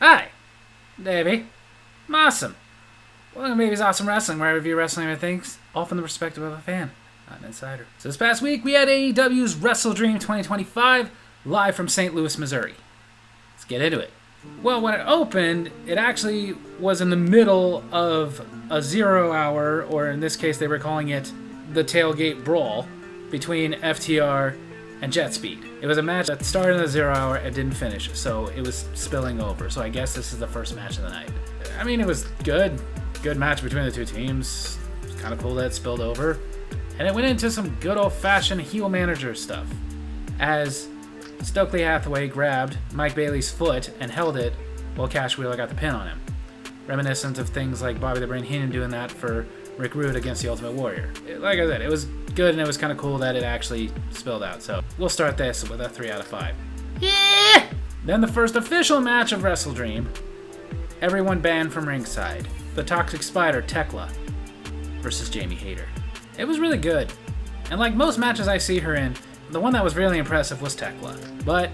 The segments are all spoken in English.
Hi, Davy. I'm awesome. Welcome to Baby's Awesome Wrestling, where I review wrestling and things, all from the perspective of a fan, not an insider. So this past week, we had AEW's WrestleDream 2025, live from St. Louis, Missouri. Let's get into it. Well, when it opened, it actually was in the middle of a 0 hour, or in this case, they were calling it the Tailgate Brawl, between FTR and Jet Speed. It was a match that started in the 0 hour and didn't finish, so it was spilling over. So I guess this is the first match of the night. I mean, it was good. Good match between the two teams. It's kind of cool that it spilled over. And it went into some good old-fashioned heel manager stuff, as Stokely Hathaway grabbed Mike Bailey's foot and held it while Cash Wheeler got the pin on him. Reminiscent of things like Bobby the Brain Heenan doing that for Rick Rude against the Ultimate Warrior. Like I said, it was good, and it was kind of cool that it actually spilled out. So we'll start this with a 3 out of 5. Yeah! Then the first official match of WrestleDream. Everyone banned from ringside. The Toxic Spider, Tekla, versus Jamie Hayter. It was really good. And like most matches I see her in, the one that was really impressive was Tekla. But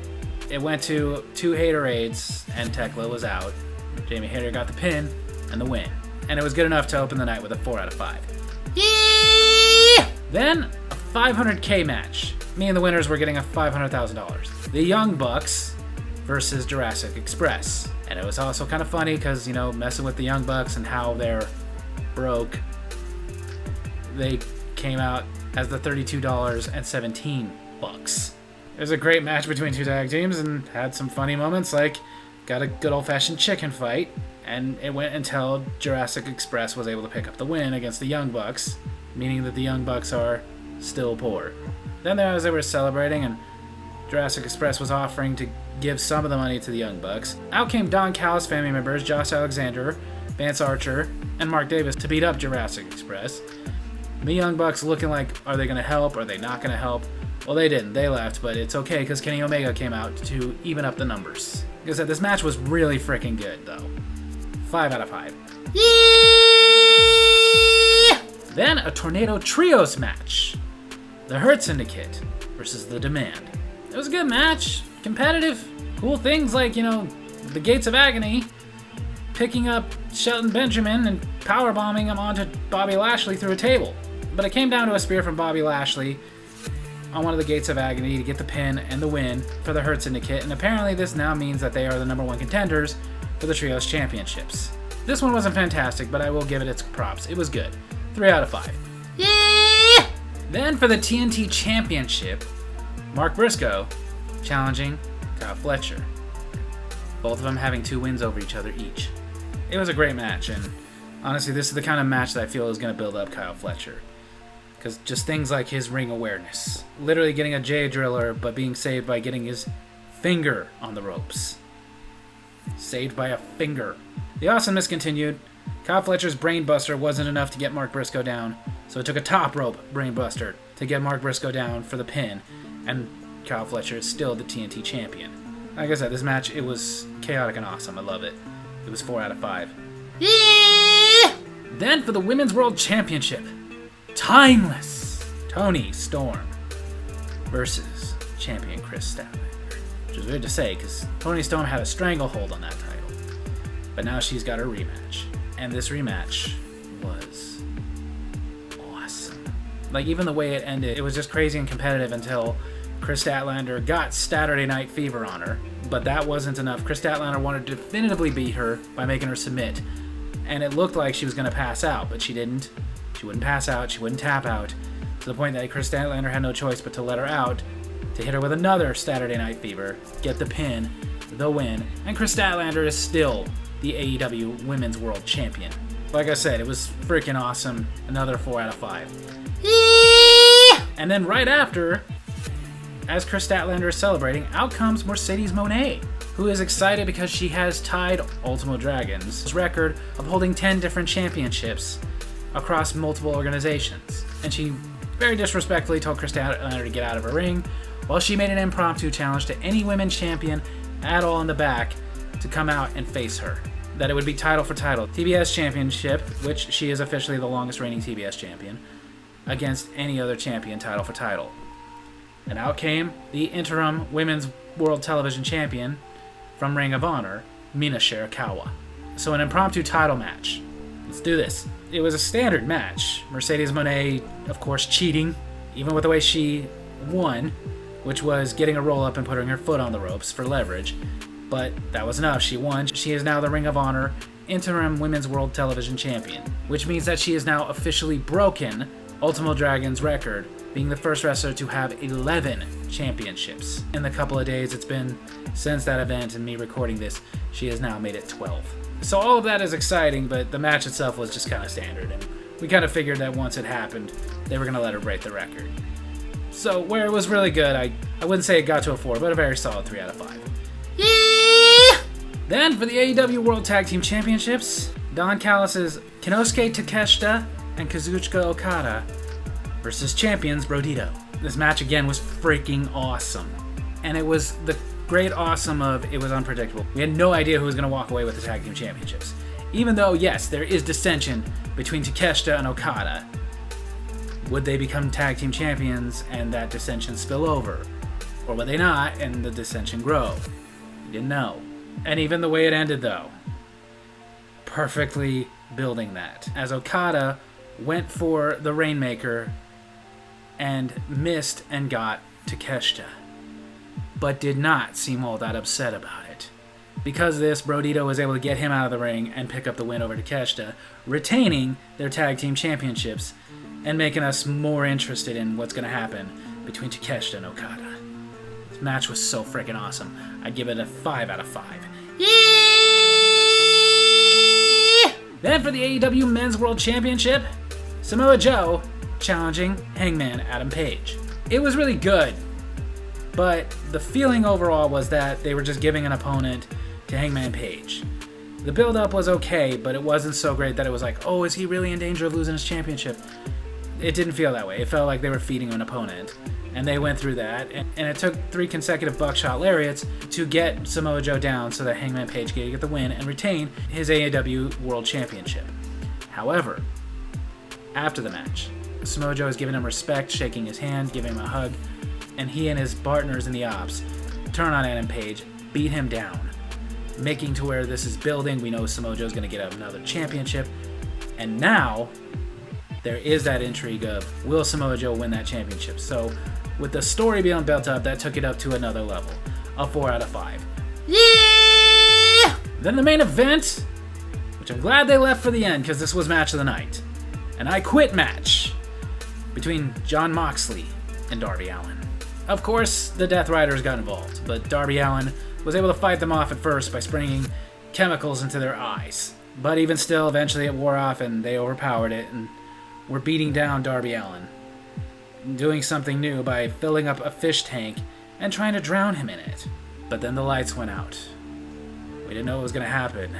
it went to 2 Haterades, and Tekla was out. Jamie Hayter got the pin and the win. And it was good enough to open the night with a 4 out of 5. Yeah! Then, a $500K match. Me and the winners were getting a $500,000. The Young Bucks versus Jurassic Express. And it was also kind of funny because, you know, messing with the Young Bucks and how they're broke, they came out as the $32.17 bucks. It was a great match between two tag teams and had some funny moments, like got a good old-fashioned chicken fight, and it went until Jurassic Express was able to pick up the win against the Young Bucks, meaning that the Young Bucks are still poor. Then as they were celebrating, and Jurassic Express was offering to give some of the money to the Young Bucks, out came Don Callis family members Josh Alexander, Vance Archer, and Mark Davis to beat up Jurassic Express. The Young Bucks looking like, are they going to help? Are they not going to help? Well, they didn't. They left, but it's okay because Kenny Omega came out to even up the numbers. Like I said, this match was really freaking good, though. 5 out of 5. Yeah! Then a Tornado Trios match. The Hurt Syndicate versus The Demand. It was a good match. Competitive. Cool things like, you know, the Gates of Agony picking up Shelton Benjamin and powerbombing him onto Bobby Lashley through a table. But it came down to a spear from Bobby Lashley on one of the Gates of Agony to get the pin and the win for the Hurt Syndicate, and apparently this now means that they are the #1 contenders for the Trios Championships. This one wasn't fantastic, but I will give it its props. It was good. 3 out of 5. Yeah! Then for the TNT Championship, Mark Briscoe challenging Kyle Fletcher. Both of them having 2 wins over each other each. It was a great match, and honestly, this is the kind of match that I feel is going to build up Kyle Fletcher. Because just things like his ring awareness. Literally getting a J driller, but being saved by getting his finger on the ropes. Saved by a finger. The awesomeness continued. Kyle Fletcher's brainbuster wasn't enough to get Mark Briscoe down, so it took a top rope brainbuster to get Mark Briscoe down for the pin, and Kyle Fletcher is still the TNT champion. Like I said, this match, it was chaotic and awesome. I love it. It was 4 out of 5. Yeah! Then for the Women's World Championship, Timeless Toni Storm versus champion Chris Statlander. Which is weird to say, because Toni Storm had a stranglehold on that title. But now she's got her rematch. And this rematch was awesome. Like, even the way it ended, it was just crazy and competitive until Chris Statlander got Saturday Night Fever on her. But that wasn't enough. Chris Statlander wanted to definitively beat her by making her submit. And it looked like she was going to pass out, but she didn't. She wouldn't pass out, she wouldn't tap out, to the point that Chris Statlander had no choice but to let her out, to hit her with another Saturday Night Fever, get the pin, the win, and Chris Statlander is still the AEW Women's World Champion. Like I said, it was freaking awesome. Another 4 out of 5. And then right after, as Chris Statlander is celebrating, out comes Mercedes Moné, who is excited because she has tied Ultimo Dragon's record of holding 10 different championships across multiple organizations. And she very disrespectfully told Chris Statlander to get out of her ring, while she made an impromptu challenge to any women's champion at all in the back to come out and face her. That it would be title for title. TBS Championship, which she is officially the longest reigning TBS champion, against any other champion title for title. And out came the interim Women's World Television Champion from Ring of Honor, Mina Shirakawa. So an impromptu title match. Let's do this. It was a standard match. Mercedes Moné, of course, cheating, even with the way she won, which was getting a roll-up and putting her foot on the ropes for leverage. But that was enough. She won. She is now the Ring of Honor Interim Women's World Television Champion, which means that she has now officially broken Ultimo Dragon's record, being the first wrestler to have 11 championships. In the couple of days it's been since that event and me recording this, she has now made it 12. So all of that is exciting, but the match itself was just kind of standard, and we kind of figured that once it happened, they were going to let her break the record. So where it was really good, I wouldn't say it got to a 4, but a very solid 3 out of 5. Yeah! Then for the AEW World Tag Team Championships, Don Callis' Kinosuke Takeshita and Kazuchika Okada versus champions Brodito. This match again was freaking awesome. And it was the great awesome of it was unpredictable. We had no idea who was going to walk away with the Tag Team Championships. Even though, yes, there is dissension between Takeshita and Okada. Would they become Tag Team Champions and that dissension spill over? Or would they not and the dissension grow? We didn't know. And even the way it ended, though, perfectly building that. As Okada went for the Rainmaker and missed and got Takeshita, but did not seem all that upset about it. Because of this, Brodito was able to get him out of the ring and pick up the win over Takeshita, retaining their Tag Team Championships and making us more interested in what's going to happen between Takeshita and Okada. This match was so freaking awesome. I'd give it a 5 out of 5. Yeah! Then for the AEW Men's World Championship, Samoa Joe challenging Hangman Adam Page. It was really good, but the feeling overall was that they were just giving an opponent to Hangman Page. The build-up was okay, but it wasn't so great that it was like, oh, is he really in danger of losing his championship? It didn't feel that way. It felt like they were feeding him an opponent, and they went through that, and it took 3 consecutive buckshot lariats to get Samoa Joe down so that Hangman Page could get the win and retain his AEW World Championship. However, after the match, Samoa Joe is giving him respect, shaking his hand, giving him a hug, and he and his partners in the ops turn on Adam Page, beat him down, making to where this is building. We know Samoa Joe's going to get another championship, and now there is that intrigue of, will Samoa Joe win that championship? So with the story being built up, that took it up to another level, a 4 out of 5. Yeah! Then the main event, which I'm glad they left for the end because this was match of the night, an I Quit match between Jon Moxley and Darby Allin. Of course, the Death Riders got involved, but Darby Allin was able to fight them off at first by spraying chemicals into their eyes. But even still, eventually it wore off and they overpowered it and were beating down Darby Allin, doing something new by filling up a fish tank and trying to drown him in it. But then the lights went out. We didn't know what was going to happen,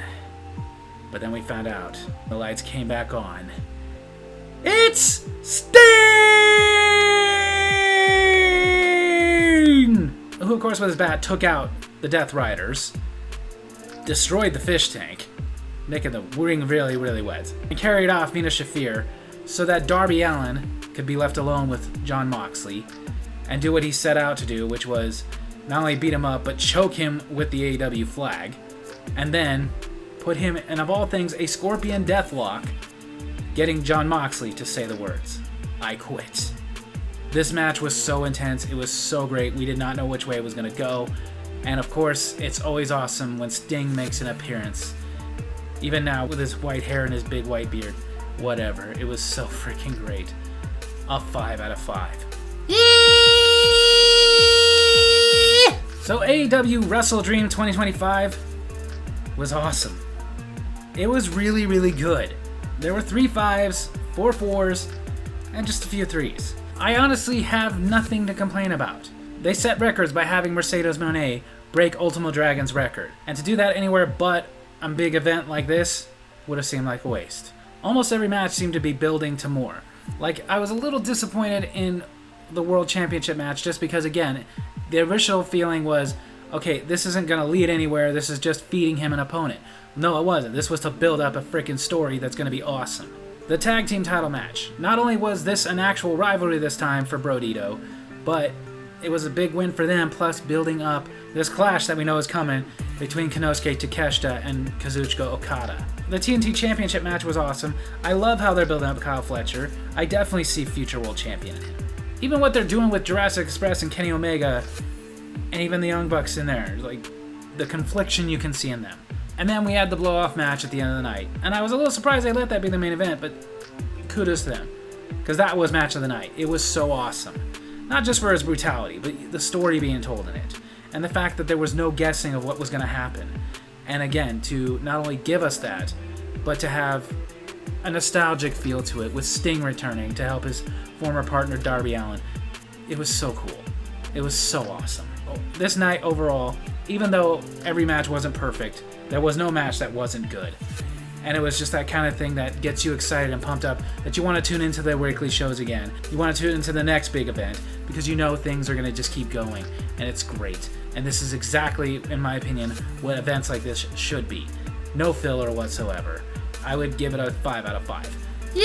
but then we found out. The lights came back on. It's Sting! Who, of course, with his bat took out the Death Riders, destroyed the fish tank, making the ring really, really wet, and carried off Mina Shafir so that Darby Allin could be left alone with Jon Moxley and do what he set out to do, which was not only beat him up, but choke him with the AEW flag, and then put him in, of all things, a Scorpion Deathlock, getting Jon Moxley to say the words, I quit. This match was so intense, it was so great, we did not know which way it was going to go, and of course, it's always awesome when Sting makes an appearance. Even now, with his white hair and his big white beard, whatever, it was so freaking great. A 5 out of 5. So AEW WrestleDream 2025 was awesome. It was really, really good. There were 3 5s, 4 4s, and just a few 3s. I honestly have nothing to complain about. They set records by having Mercedes Moné break Ultimo Dragon's record. And to do that anywhere but a big event like this would have seemed like a waste. Almost every match seemed to be building to more. Like, I was a little disappointed in the World Championship match just because, again, the original feeling was, okay, this isn't going to lead anywhere, this is just feeding him an opponent. No, it wasn't. This was to build up a freaking story that's going to be awesome. The tag team title match. Not only was this an actual rivalry this time for Brodito, but it was a big win for them, plus building up this clash that we know is coming, between Konosuke Takeshita and Kazuchika Okada. The TNT Championship match was awesome. I love how they're building up Kyle Fletcher. I definitely see future world champion in him. Even what they're doing with Jurassic Express and Kenny Omega, and even the Young Bucks in there, like the confliction you can see in them. And then we had the blow-off match at the end of the night. And I was a little surprised they let that be the main event, but kudos to them. Because that was match of the night. It was so awesome. Not just for its brutality, but the story being told in it. And the fact that there was no guessing of what was going to happen. And again, to not only give us that, but to have a nostalgic feel to it, with Sting returning to help his former partner Darby Allin. It was so cool. It was so awesome. This night overall, even though every match wasn't perfect, there was no match that wasn't good. And it was just that kind of thing that gets you excited and pumped up, that you want to tune into the weekly shows again. You want to tune into the next big event, because you know things are going to just keep going, and it's great. And this is exactly, in my opinion, what events like this should be. No filler whatsoever. I would give it a 5 out of 5. Yeah!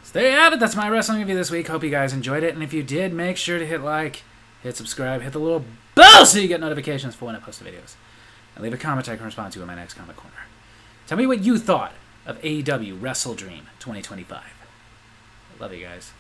So there you have it. That's my wrestling review this week. Hope you guys enjoyed it. And if you did, make sure to hit like, hit subscribe, hit the little bell so you get notifications for when I post the videos. And leave a comment I can respond to in my next comment corner. Tell me what you thought of AEW WrestleDream 2025. Love you guys.